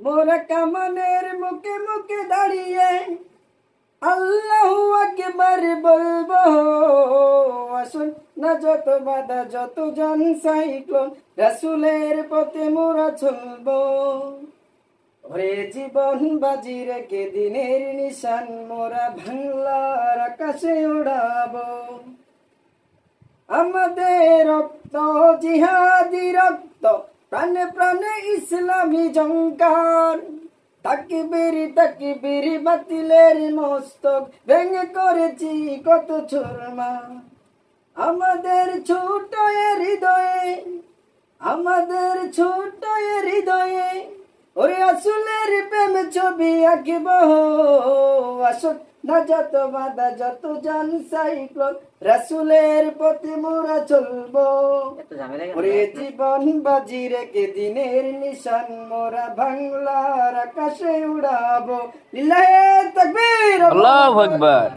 মোরা কামানের মুখে মুখে দাঁড়িয়ে আল্লাহু আকবার বলবো। আসুন না যত বাধা যত জন সাইক্লোন, রাসূলের পথে মোরা চলবো। ওরে জীবন বাজি রেখে দিনের নিশান মোরা বাংলার আকাশে উড়াবো। আমাদের রক্ত জিহাদি রক্ত, প্রাণে প্রাণে ইসলামী জঙ্কার। তাকবীর তাকবীর বাতিলের মস্তক ভেঙে করেছি কত চুরমার। আমাদের ছোট হৃদয়ে, আমাদের ছোট হৃদয়ে ওরে রাসূলের প্রেম ছবি আঁকিব। আসুন না যত বাধা যত জন সাইক্লোন, রাসূলের পথে মোরা চলবো। ওরে জীবন বাজি রেখে দিনের নিশান মোরা বাংলার আকাশে উড়াবো। লিল্লাহে তাকবীর, আল্লাহু আকবার।